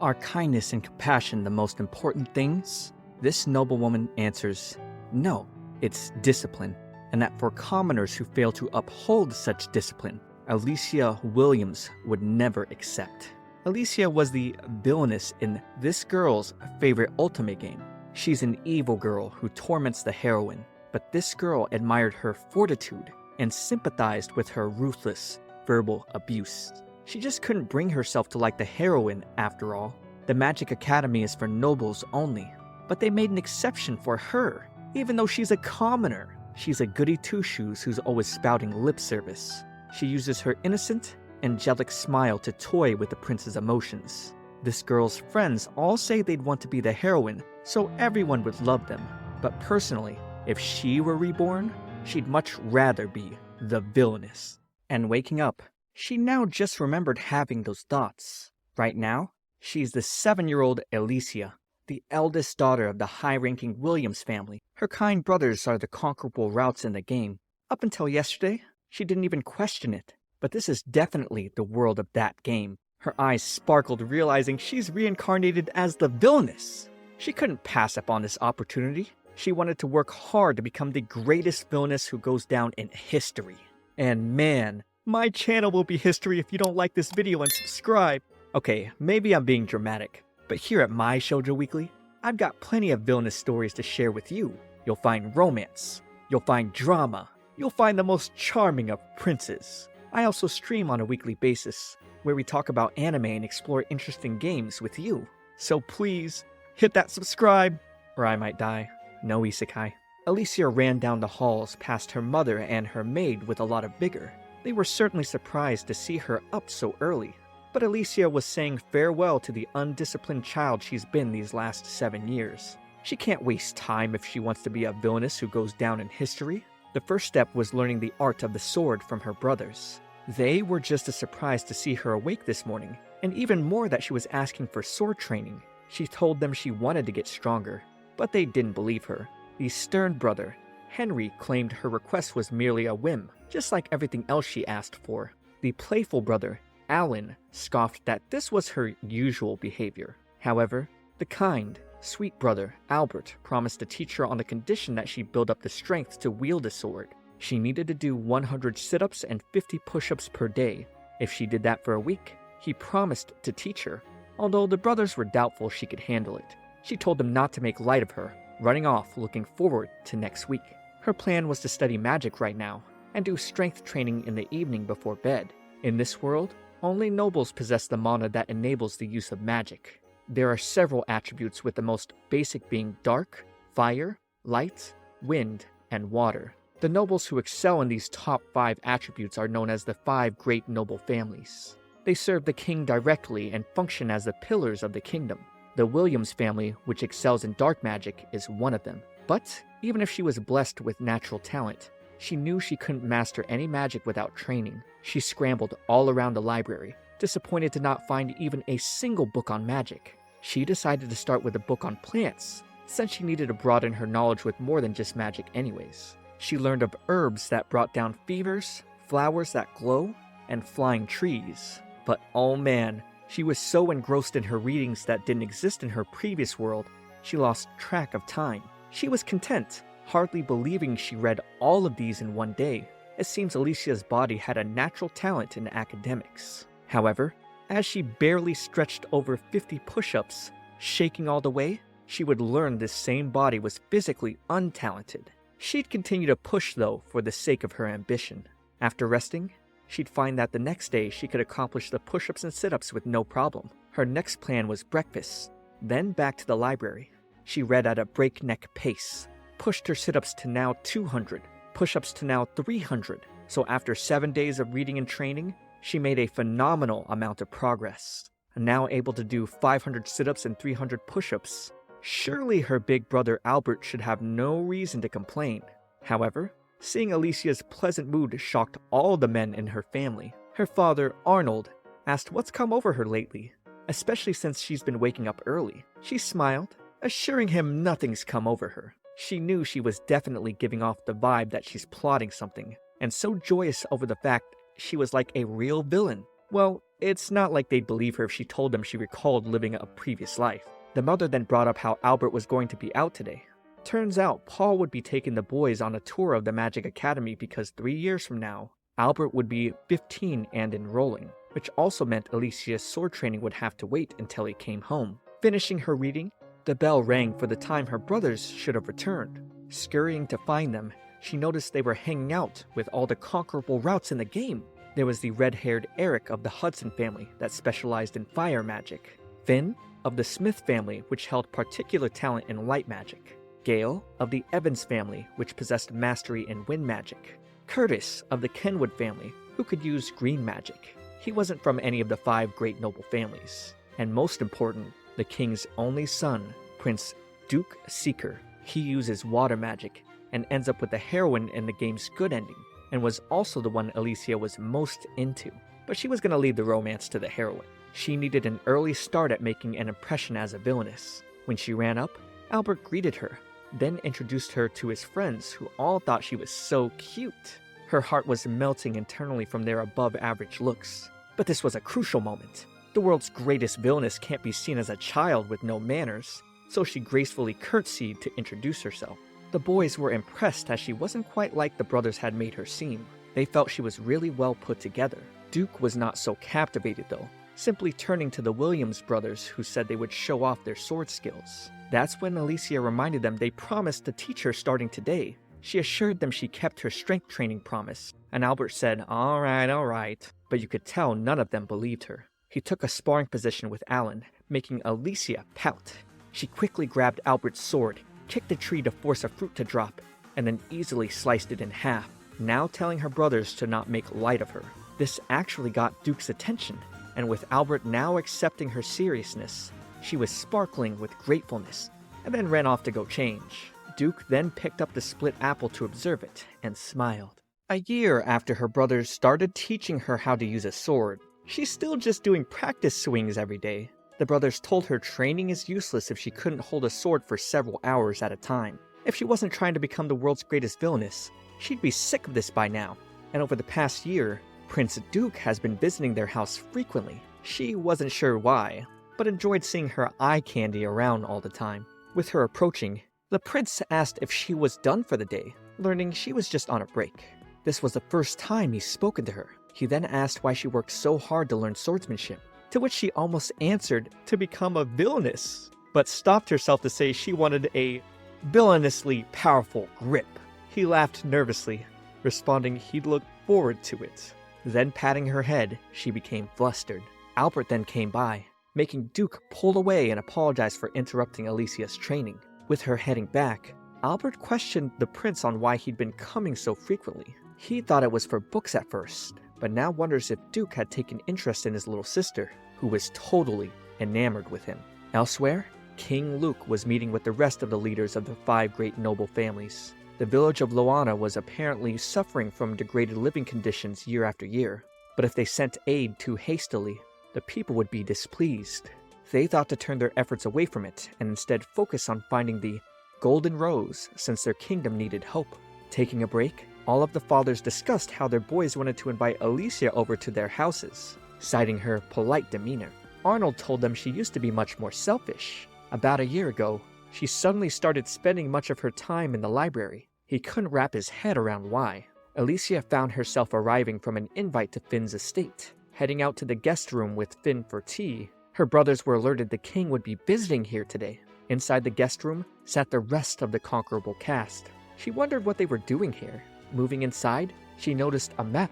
Are kindness and compassion the most important things? This noblewoman answers, no, it's discipline, and that for commoners who fail to uphold such discipline, Alicia Williams would never accept. Alicia was the villainess in this girl's favorite otome game. She's an evil girl who torments the heroine, but this girl admired her fortitude and sympathized with her ruthless verbal abuse. She just couldn't bring herself to like the heroine after all. The Magic Academy is for nobles only, but they made an exception for her, even though she's a commoner. She's a goody two-shoes who's always spouting lip service. She uses her innocent, angelic smile to toy with the prince's emotions. This girl's friends all say they'd want to be the heroine, so everyone would love them. But personally, if she were reborn, she'd much rather be the villainess. And waking up, she now just remembered having those thoughts. Right now, she's the 7-year-old Alicia, the eldest daughter of the high-ranking Williams family. Her kind brothers are the conquerable routes in the game. Up until yesterday, she didn't even question it. But this is definitely the world of that game. Her eyes sparkled, realizing she's reincarnated as the villainess. She couldn't pass up on this opportunity. She wanted to work hard to become the greatest villainess who goes down in history. And man, my channel will be history if you don't like this video and subscribe. Okay, maybe I'm being dramatic, but here at my Shoujo Weekly, I've got plenty of villainous stories to share with you. You'll find romance, you'll find drama, you'll find the most charming of princes. I also stream on a weekly basis, where we talk about anime and explore interesting games with you. So please, hit that subscribe, or I might die. No isekai. Alicia ran down the halls past her mother and her maid with a lot of vigor. They were certainly surprised to see her up so early. But Alicia was saying farewell to the undisciplined child she's been these last 7 years. She can't waste time if she wants to be a villainess who goes down in history. The first step was learning the art of the sword from her brothers. They were just as surprised to see her awake this morning, and even more that she was asking for sword training. She told them she wanted to get stronger, but they didn't believe her. The stern brother, Henry, claimed her request was merely a whim, just like everything else she asked for. The playful brother, Alan, scoffed that this was her usual behavior. However, the kind, sweet brother, Albert, promised to teach her on the condition that she build up the strength to wield a sword. She needed to do 100 sit-ups and 50 push-ups per day. If she did that for a week, he promised to teach her, although the brothers were doubtful she could handle it. She told them not to make light of her, running off looking forward to next week. Her plan was to study magic right now, and do strength training in the evening before bed. In this world, only nobles possess the mana that enables the use of magic. There are several attributes, with the most basic being dark, fire, light, wind, and water. The nobles who excel in these top 5 attributes are known as the 5 great noble families. They serve the king directly and function as the pillars of the kingdom. The Williams family, which excels in dark magic, is one of them. But even if she was blessed with natural talent, she knew she couldn't master any magic without training. She scrambled all around the library, disappointed to not find even a single book on magic. She decided to start with a book on plants, since she needed to broaden her knowledge with more than just magic anyways. She learned of herbs that brought down fevers, flowers that glow, and flying trees. But oh man, she was so engrossed in her readings that didn't exist in her previous world, she lost track of time. She was content, hardly believing she read all of these in one day. It seems Alicia's body had a natural talent in academics. However, as she barely stretched over 50 push-ups, shaking all the way, she would learn this same body was physically untalented. She'd continue to push though for the sake of her ambition. After resting, she'd find that the next day she could accomplish the push-ups and sit-ups with no problem. Her next plan was breakfast, then back to the library. She read at a breakneck pace, pushed her sit-ups to now 200, push-ups to now 300. So after 7 days of reading and training, she made a phenomenal amount of progress. Now able to do 500 sit-ups and 300 push-ups. Surely her big brother Albert should have no reason to complain. However, seeing Alicia's pleasant mood shocked all the men in her family. Her father, Arnold, asked what's come over her lately, especially since she's been waking up early. She smiled, assuring him nothing's come over her. She knew she was definitely giving off the vibe that she's plotting something, and so joyous over the fact she was like a real villain. Well, it's not like they'd believe her if she told them she recalled living a previous life. The mother then brought up how Albert was going to be out today. Turns out Paul would be taking the boys on a tour of the Magic Academy because 3 years from now, Albert would be 15 and enrolling, which also meant Alicia's sword training would have to wait until he came home. Finishing her reading, the bell rang for the time her brothers should have returned. Scurrying to find them, she noticed they were hanging out with all the conquerable routes in the game. There was the red-haired Eric of the Hudson family that specialized in fire magic, Finn of the Smith family, which held particular talent in light magic, Gale of the Evans family, which possessed mastery in wind magic, Curtis of the Kenwood family, who could use green magic. He wasn't from any of the 5 great noble families. And most important, the king's only son, Prince Duke Seeker. He uses water magic and ends up with the heroine in the game's good ending, and was also the one Alicia was most into. But she was going to leave the romance to the heroine. She needed an early start at making an impression as a villainess. When she ran up, Albert greeted her, then introduced her to his friends, who all thought she was so cute. Her heart was melting internally from their above-average looks. But this was a crucial moment. The world's greatest villainess can't be seen as a child with no manners, so she gracefully curtsied to introduce herself. The boys were impressed as she wasn't quite like the brothers had made her seem. They felt she was really well put together. Duke was not so captivated though, simply turning to the Williams brothers, who said they would show off their sword skills. That's when Alicia reminded them they promised to teach her starting today. She assured them she kept her strength training promise, and Albert said, all right, but you could tell none of them believed her. He took a sparring position with Alan, making Alicia pout. She quickly grabbed Albert's sword, kicked the tree to force a fruit to drop, and then easily sliced it in half, now telling her brothers to not make light of her. This actually got Duke's attention, and with Albert now accepting her seriousness, she was sparkling with gratefulness, and then ran off to go change. Duke then picked up the split apple to observe it, and smiled. A year after her brothers started teaching her how to use a sword, she's still just doing practice swings every day. The brothers told her training is useless if she couldn't hold a sword for several hours at a time. If she wasn't trying to become the world's greatest villainess, she'd be sick of this by now. And over the past year, Prince Duke has been visiting their house frequently. She wasn't sure why, but enjoyed seeing her eye candy around all the time. With her approaching, the prince asked if she was done for the day, learning she was just on a break. This was the first time he's spoken to her. He then asked why she worked so hard to learn swordsmanship, to which she almost answered to become a villainess, but stopped herself to say she wanted a villainously powerful grip. He laughed nervously, responding he'd look forward to it. Then patting her head, she became flustered. Albert then came by, making Duke pull away and apologize for interrupting Alicia's training. With her heading back, Albert questioned the prince on why he'd been coming so frequently. He thought it was for books at first, but now wonders if Duke had taken interest in his little sister, who was totally enamored with him. Elsewhere, King Luke was meeting with the rest of the leaders of the 5 great noble families. The village of Loana was apparently suffering from degraded living conditions year after year, but if they sent aid too hastily, the people would be displeased. They thought to turn their efforts away from it and instead focus on finding the Golden Rose, since their kingdom needed hope. Taking a break, all of the fathers discussed how their boys wanted to invite Alicia over to their houses, citing her polite demeanor. Arnold told them she used to be much more selfish. About a year ago, she suddenly started spending much of her time in the library. He couldn't wrap his head around why. Alicia found herself arriving from an invite to Finn's estate, heading out to the guest room with Finn for tea. Her brothers were alerted the king would be visiting here today. Inside the guest room sat the rest of the conquerable cast. She wondered what they were doing here. Moving inside, she noticed a map.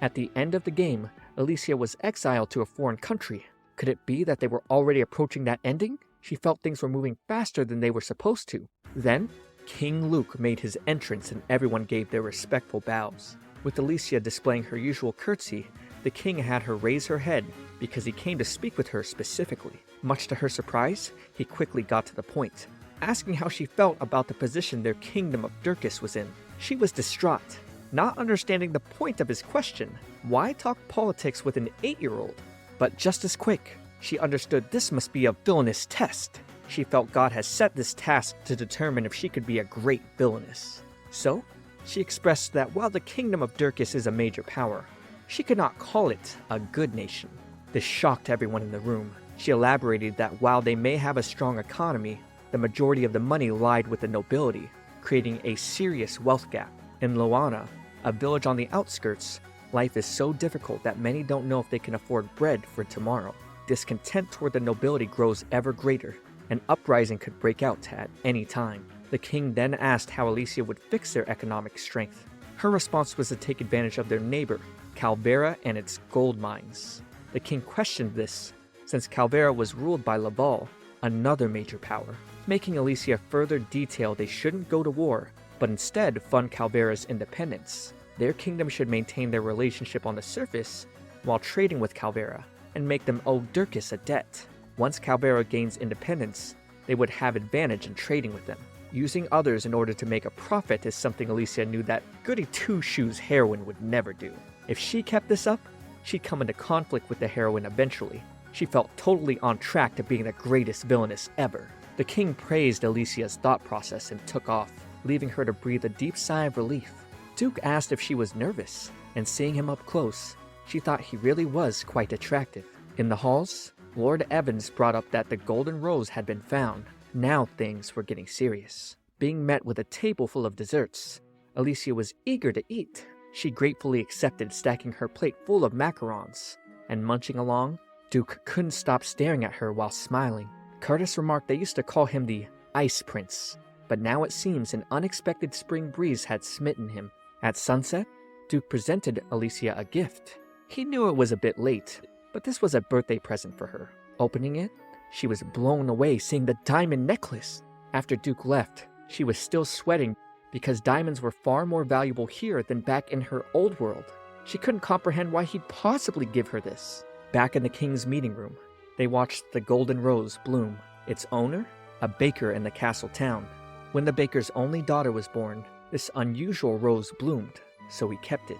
At the end of the game, Alicia was exiled to a foreign country. Could it be that they were already approaching that ending? She felt things were moving faster than they were supposed to. Then, King Luke made his entrance and everyone gave their respectful bows. With Alicia displaying her usual curtsy, the king had her raise her head because he came to speak with her specifically. Much to her surprise, he quickly got to the point, asking how she felt about the position their kingdom of Dirkus was in. She was distraught, not understanding the point of his question. Why talk politics with an 8-year-old? But just as quick, she understood this must be a villainous test. She felt God has set this task to determine if she could be a great villainess. So, she expressed that while the kingdom of Dirkus is a major power, she could not call it a good nation. This shocked everyone in the room. She elaborated that while they may have a strong economy, the majority of the money lied with the nobility, creating a serious wealth gap. In Loana, a village on the outskirts, life is so difficult that many don't know if they can afford bread for tomorrow. Discontent toward the nobility grows ever greater. An uprising could break out at any time. The king then asked how Alicia would fix their economic strength. Her response was to take advantage of their neighbor, Calvera, and its gold mines. The king questioned this, since Calvera was ruled by Laval, another major power, making Alicia further detail they shouldn't go to war, but instead fund Calvera's independence. Their kingdom should maintain their relationship on the surface while trading with Calvera, and make them owe Durkis a debt. Once Calvera gains independence, they would have advantage in trading with them. Using others in order to make a profit is something Alicia knew that Goody Two-Shoes heroine would never do. If she kept this up, she'd come into conflict with the heroine eventually. She felt totally on track to being the greatest villainess ever. The king praised Alicia's thought process and took off, leaving her to breathe a deep sigh of relief. Duke asked if she was nervous, and seeing him up close, she thought he really was quite attractive. In the halls, Lord Evans brought up that the golden rose had been found. Now things were getting serious. Being met with a table full of desserts, Alicia was eager to eat. She gratefully accepted, stacking her plate full of macarons. And munching along, Duke couldn't stop staring at her while smiling. Curtis remarked they used to call him the Ice Prince, but now it seems an unexpected spring breeze had smitten him. At sunset, Duke presented Alicia a gift. He knew it was a bit late, but this was a birthday present for her. Opening it, she was blown away seeing the diamond necklace. After Duke left, she was still sweating because diamonds were far more valuable here than back in her old world. She couldn't comprehend why he'd possibly give her this. Back in the king's meeting room, they watched the golden rose bloom. Its owner, a baker in the castle town. When the baker's only daughter was born, this unusual rose bloomed, so he kept it.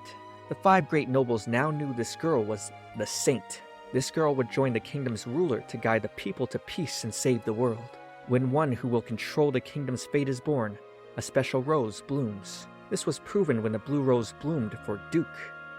The 5 great nobles now knew this girl was the saint. This girl would join the kingdom's ruler to guide the people to peace and save the world. When one who will control the kingdom's fate is born, a special rose blooms. This was proven when the blue rose bloomed for Duke.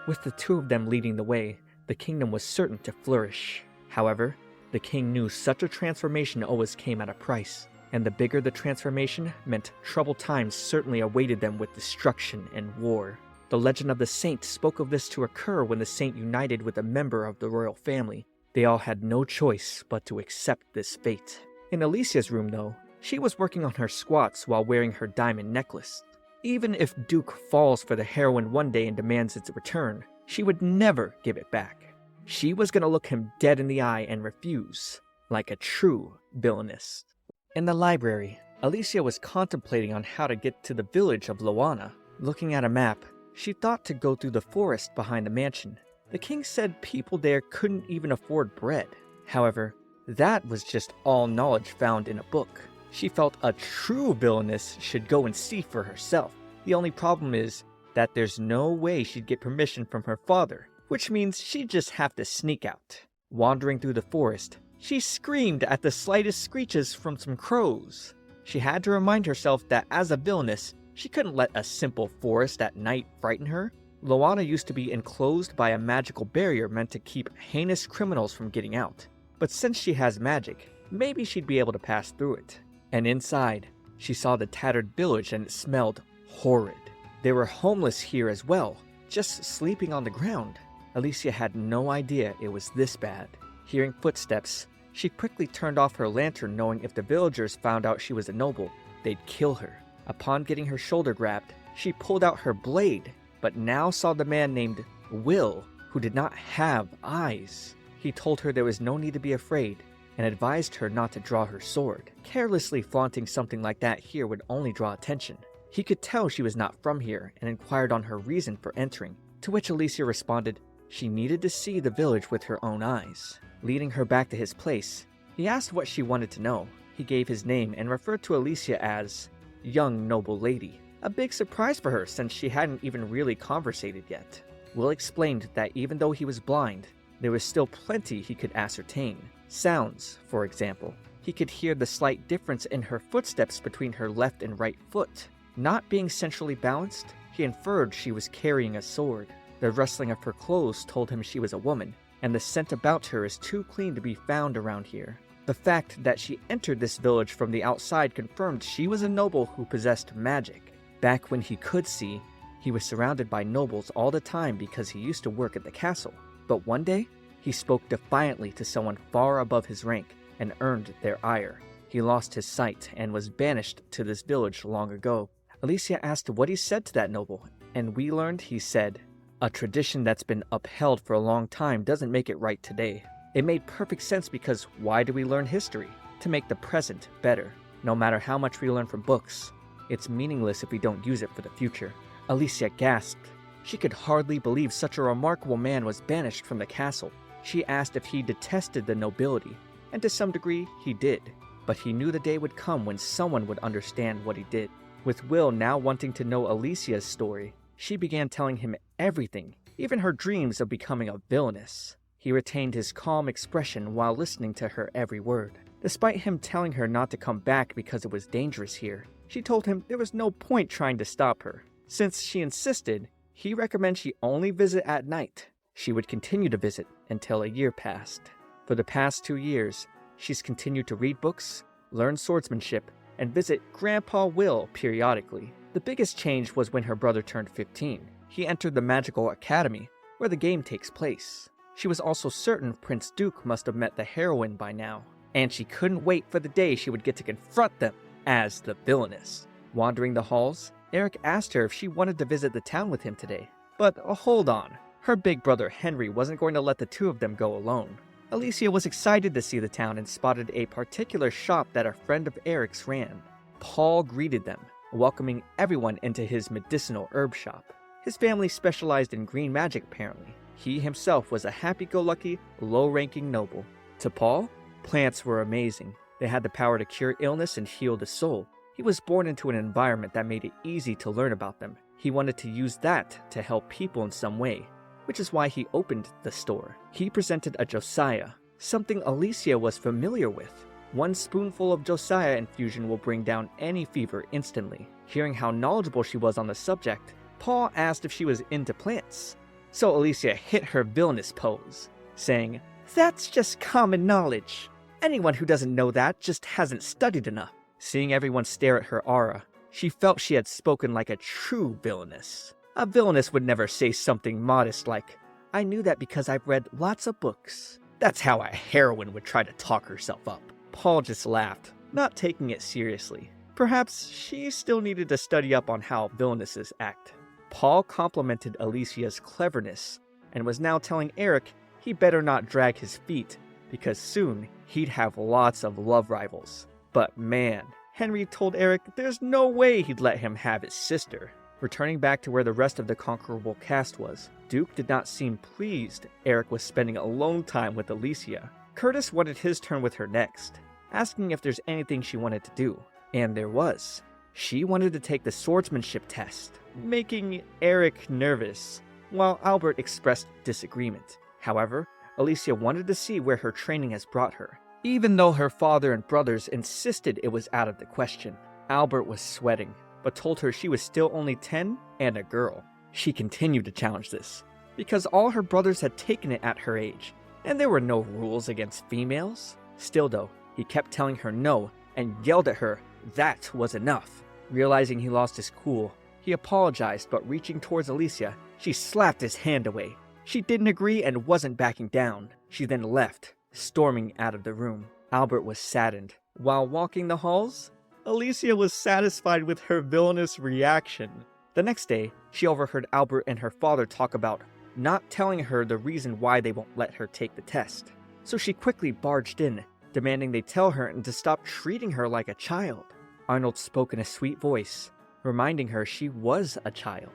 With the 2 of them leading the way, the kingdom was certain to flourish. However, the king knew such a transformation always came at a price, and the bigger the transformation meant troubled times certainly awaited them with destruction and war. The legend of the saint spoke of this to occur when the saint united with a member of the royal family. They all had no choice but to accept this fate. In Alicia's room, though, she was working on her squats while wearing her diamond necklace. Even if Duke falls for the heroine one day and demands its return, she would never give it back. She was going to look him dead in the eye and refuse, like a true villainess. In the library, Alicia was contemplating on how to get to the village of Loana. Looking at a map, she thought to go through the forest behind the mansion. The king said people there couldn't even afford bread. However, that was just all knowledge found in a book. She felt a true villainess should go and see for herself. The only problem is that there's no way she'd get permission from her father, which means she'd just have to sneak out. Wandering through the forest, she screamed at the slightest screeches from some crows. She had to remind herself that as a villainess, she couldn't let a simple forest at night frighten her. Loana used to be enclosed by a magical barrier meant to keep heinous criminals from getting out. But since she has magic, maybe she'd be able to pass through it. And inside, she saw the tattered village and it smelled horrid. There were homeless here as well, just sleeping on the ground. Alicia had no idea it was this bad. Hearing footsteps, she quickly turned off her lantern knowing if the villagers found out she was a noble, they'd kill her. Upon getting her shoulder grabbed, she pulled out her blade, but now saw the man named Will, who did not have eyes. He told her there was no need to be afraid, and advised her not to draw her sword. Carelessly flaunting something like that here would only draw attention. He could tell she was not from here, and inquired on her reason for entering, to which Alicia responded she needed to see the village with her own eyes. Leading her back to his place, he asked what she wanted to know. He gave his name and referred to Alicia as young noble lady, a big surprise for her since she hadn't even really conversated yet. Will explained that even though he was blind, there was still plenty he could ascertain. Sounds, for example. He could hear the slight difference in her footsteps between her left and right foot. Not being centrally balanced, he inferred she was carrying a sword. The rustling of her clothes told him she was a woman, and the scent about her is too clean to be found around here. The fact that she entered this village from the outside confirmed she was a noble who possessed magic. Back when he could see, he was surrounded by nobles all the time because he used to work at the castle. But one day, he spoke defiantly to someone far above his rank and earned their ire. He lost his sight and was banished to this village long ago. Alicia asked what he said to that noble, and we learned he said, "A tradition that's been upheld for a long time doesn't make it right today." It made perfect sense because why do we learn history? To make the present better. No matter how much we learn from books, it's meaningless if we don't use it for the future. Alicia gasped. She could hardly believe such a remarkable man was banished from the castle. She asked if he detested the nobility, and to some degree he did. But he knew the day would come when someone would understand what he did. With Will now wanting to know Alicia's story, she began telling him everything, even her dreams of becoming a villainess. He retained his calm expression while listening to her every word. Despite him telling her not to come back because it was dangerous here, she told him there was no point trying to stop her. Since she insisted, he recommended she only visit at night. She would continue to visit until a year passed. For the past 2 years, she's continued to read books, learn swordsmanship, and visit Grandpa Will periodically. The biggest change was when her brother turned 15. He entered the magical academy, where the game takes place. She was also certain Prince Duke must have met the heroine by now, and she couldn't wait for the day she would get to confront them as the Villainess. Wandering the halls, Eric asked her if she wanted to visit the town with him today. But hold on, her big brother Henry wasn't going to let the two of them go alone. Alicia was excited to see the town and spotted a particular shop that a friend of Eric's ran. Paul greeted them, welcoming everyone into his medicinal herb shop. His family specialized in green magic apparently. He himself was a happy-go-lucky, low-ranking noble. To Paul, plants were amazing. They had the power to cure illness and heal the soul. He was born into an environment that made it easy to learn about them. He wanted to use that to help people in some way, which is why he opened the store. He presented a Josiah, something Alicia was familiar with. 1 spoonful of Josiah infusion will bring down any fever instantly. Hearing how knowledgeable she was on the subject, Paul asked if she was into plants. So Alicia hit her villainous pose, saying, "That's just common knowledge. Anyone who doesn't know that just hasn't studied enough." Seeing everyone stare at her aura, she felt she had spoken like a true villainess. A villainess would never say something modest like, "I knew that because I've read lots of books." That's how a heroine would try to talk herself up. Paul just laughed, not taking it seriously. Perhaps she still needed to study up on how villainesses act. Paul complimented Alicia's cleverness and was now telling Eric he better not drag his feet because soon he'd have lots of love rivals. But man, Henry told Eric there's no way he'd let him have his sister. Returning back to where the rest of the conquerable cast was, Duke did not seem pleased Eric was spending alone time with Alicia. Curtis wanted his turn with her next, asking if there's anything she wanted to do. And there was. She wanted to take the swordsmanship test, making Eric nervous, while Albert expressed disagreement. However, Alicia wanted to see where her training has brought her, even though her father and brothers insisted it was out of the question. Albert was sweating, but told her she was still only 10 and a girl. She continued to challenge this, because all her brothers had taken it at her age, and there were no rules against females. Still though, he kept telling her no and yelled at her that was enough. Realizing he lost his cool, he apologized, but reaching towards Alicia, she slapped his hand away. She didn't agree and wasn't backing down. She then left, storming out of the room. Albert was saddened. While walking the halls, Alicia was satisfied with her villainous reaction. The next day, she overheard Albert and her father talk about not telling her the reason why they won't let her take the test. So she quickly barged in, demanding they tell her and to stop treating her like a child. Arnold spoke in a sweet voice, reminding her she was a child,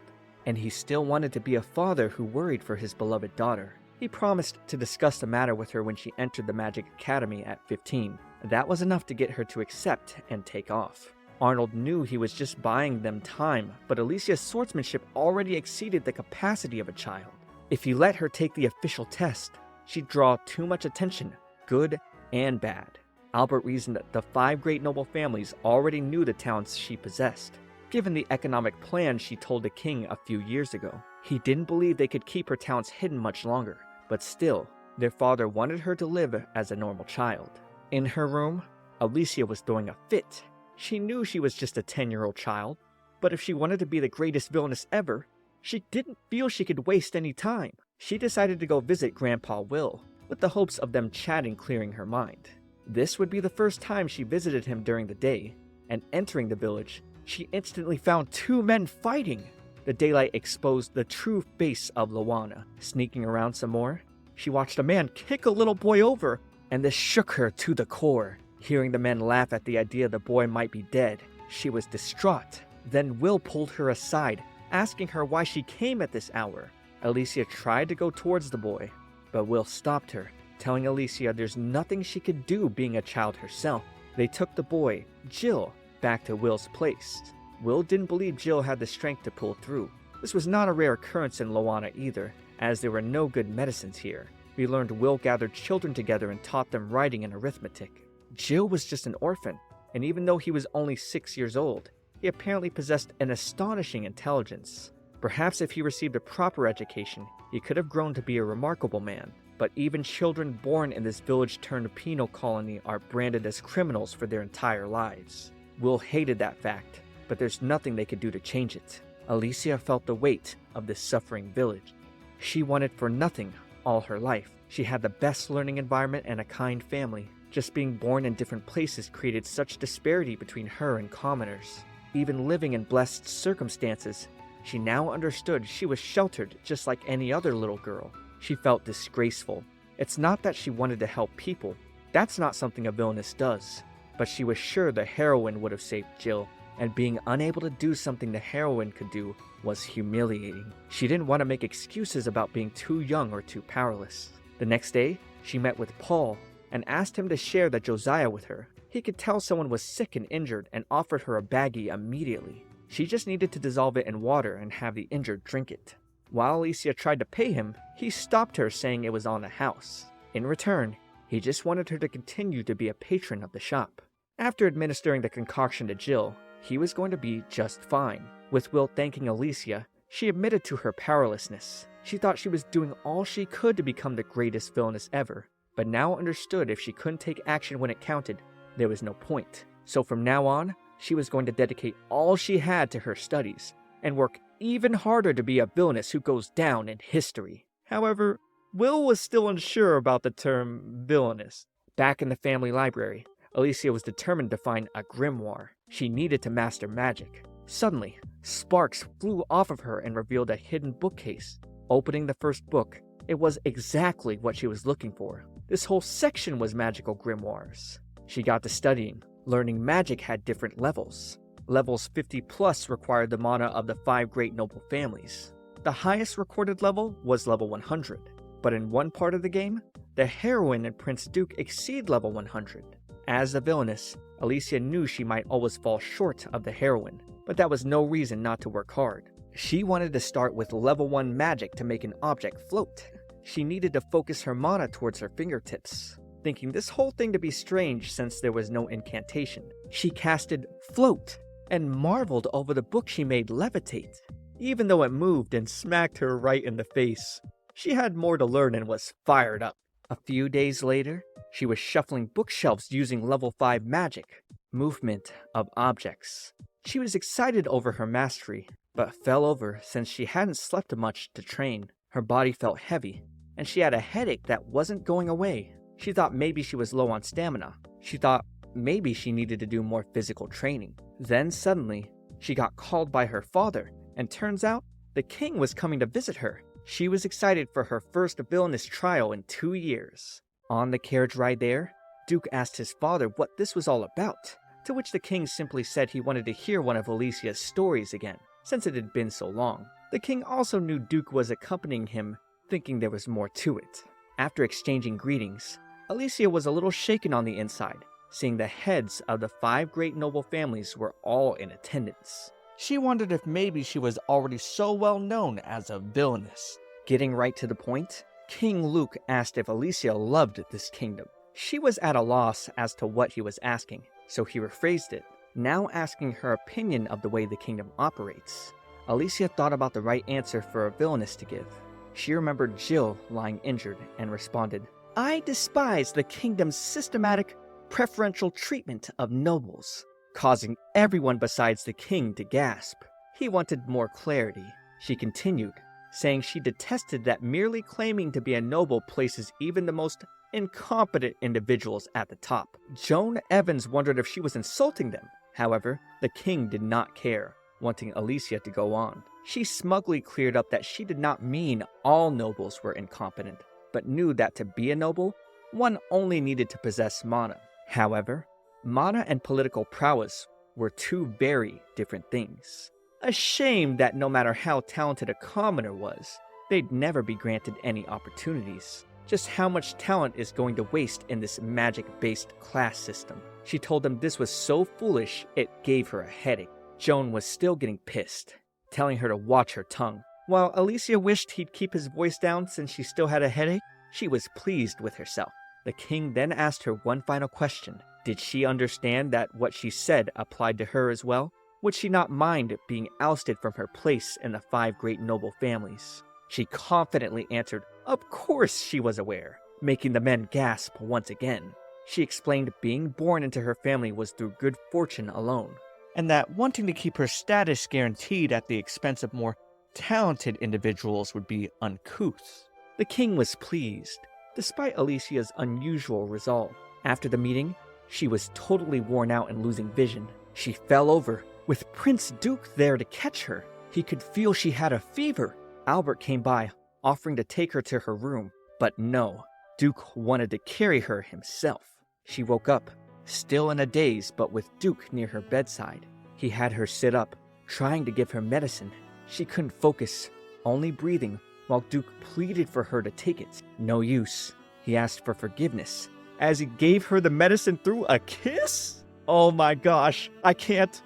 and he still wanted to be a father who worried for his beloved daughter. He promised to discuss the matter with her when she entered the Magic Academy at 15. That was enough to get her to accept and take off. Arnold knew he was just buying them time, but Alicia's swordsmanship already exceeded the capacity of a child. If he let her take the official test, she'd draw too much attention, good and bad. Albert reasoned that the 5 great noble families already knew the talents she possessed, given the economic plan she told the king a few years ago. He didn't believe they could keep her talents hidden much longer, but still, Their father wanted her to live as a normal child. In her room, Alicia was throwing a fit. She knew she was just a 10-year-old child, but if she wanted to be the greatest villainess ever, she didn't feel she could waste any time. She decided to go visit Grandpa Will, with the hopes of them chatting clearing her mind. This would be the first time she visited him during the day, and entering the village, she instantly found two men fighting. The daylight exposed the true face of Luana. Sneaking around some more, she watched a man kick a little boy over, and this shook her to the core. Hearing the men laugh at the idea the boy might be dead, she was distraught. Then Will pulled her aside, asking her why she came at this hour. Alicia tried to go towards the boy, but Will stopped her, telling Alicia there's nothing she could do being a child herself. They took the boy, Jill, back to Will's place. Will didn't believe Jill had the strength to pull through. This was not a rare occurrence in Luana either, as there were no good medicines here. We learned Will gathered children together and taught them writing and arithmetic. Jill was just an orphan, and even though he was only 6 years old, he apparently possessed an astonishing intelligence. Perhaps if he received a proper education, he could have grown to be a remarkable man. But even children born in this village-turned-penal colony are branded as criminals for their entire lives. Will hated that fact, but there's nothing they could do to change it. Alicia felt the weight of this suffering village. She wanted for nothing all her life. She had the best learning environment and a kind family. Just being born in different places created such disparity between her and commoners. Even living in blessed circumstances, she now understood she was sheltered just like any other little girl. She felt disgraceful. It's not that she wanted to help people. That's not something a villainess does. But she was sure the heroine would have saved Jill, and being unable to do something the heroine could do was humiliating. She didn't want to make excuses about being too young or too powerless. The next day, she met with Paul and asked him to share the Josiah with her. He could tell someone was sick and injured and offered her a baggie immediately. She just needed to dissolve it in water and have the injured drink it. While Alicia tried to pay him, he stopped her saying it was on the house. In return, he just wanted her to continue to be a patron of the shop. After administering the concoction to Jill, he was going to be just fine. With Will thanking Alicia, she admitted to her powerlessness. She thought she was doing all she could to become the greatest villainess ever, but now understood if she couldn't take action when it counted, there was no point. So from now on, she was going to dedicate all she had to her studies, and work even harder to be a villainess who goes down in history. However, Will was still unsure about the term villainess. Back in the family library, Alicia was determined to find a grimoire. She needed to master magic. Suddenly, sparks flew off of her and revealed a hidden bookcase. Opening the first book, it was exactly what she was looking for. This whole section was magical grimoires. She got to studying. Learning magic had different levels. Levels 50 plus required the mana of the 5 great noble families. The highest recorded level was level 100. But in one part of the game, the heroine and Prince Duke exceed level 100. As a villainess, Alicia knew she might always fall short of the heroine, but that was no reason not to work hard. She wanted to start with level 1 magic to make an object float. She needed to focus her mana towards her fingertips. Thinking this whole thing to be strange since there was no incantation, she casted Float and marveled over the book she made levitate. Even though it moved and smacked her right in the face, she had more to learn and was fired up. A few days later, she was shuffling bookshelves using level 5 magic, movement of objects. She was excited over her mastery, but fell over since she hadn't slept much to train. Her body felt heavy, and she had a headache that wasn't going away. She thought maybe she was low on stamina. She thought maybe she needed to do more physical training. Then suddenly, she got called by her father, and turns out the king was coming to visit her. She was excited for her first villainous trial in 2 years. On the carriage ride there, Duke asked his father what this was all about, to which the king simply said he wanted to hear one of Alicia's stories again, since it had been so long. The king also knew Duke was accompanying him, thinking there was more to it. After exchanging greetings, Alicia was a little shaken on the inside, seeing the heads of the 5 great noble families were all in attendance. She wondered if maybe she was already so well known as a villainess. Getting right to the point, King Luke asked if Alicia loved this kingdom. She was at a loss as to what he was asking, so he rephrased it, now asking her opinion of the way the kingdom operates. Alicia thought about the right answer for a villainess to give. She remembered Jill lying injured and responded, "I despise the kingdom's systematic, preferential treatment of nobles," causing everyone besides the king to gasp. He wanted more clarity. She continued, saying she detested that merely claiming to be a noble places even the most incompetent individuals at the top. Joan Evans wondered if she was insulting them. However, the king did not care, wanting Alicia to go on. She smugly cleared up that she did not mean all nobles were incompetent, but knew that to be a noble, one only needed to possess mana. However, mana and political prowess were two very different things. A shame that no matter how talented a commoner was, they'd never be granted any opportunities. Just how much talent is going to waste in this magic-based class system. She told them this was so foolish, it gave her a headache. Joan was still getting pissed, telling her to watch her tongue. While Alicia wished he'd keep his voice down since she still had a headache, she was pleased with herself. The king then asked her one final question. Did she understand that what she said applied to her as well? Would she not mind being ousted from her place in the 5 great noble families? She confidently answered, of course she was aware, making the men gasp once again. She explained being born into her family was through good fortune alone, and that wanting to keep her status guaranteed at the expense of more talented individuals would be uncouth. The king was pleased, despite Alicia's unusual resolve. After the meeting, she was totally worn out and losing vision. She fell over, with Prince Duke there to catch her. He could feel she had a fever. Albert came by, offering to take her to her room, but no, Duke wanted to carry her himself. She woke up, still in a daze but with Duke near her bedside. He had her sit up, trying to give her medicine. She couldn't focus, only breathing, while Duke pleaded for her to take it. No use. He asked for forgiveness, as he gave her the medicine through a kiss? Oh my gosh, I can't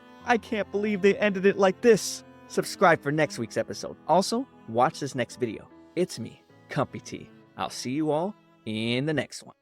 believe they ended it like this. Subscribe for next week's episode. Also, watch this next video. It's me, ComfyTea. I'll see you all in the next one.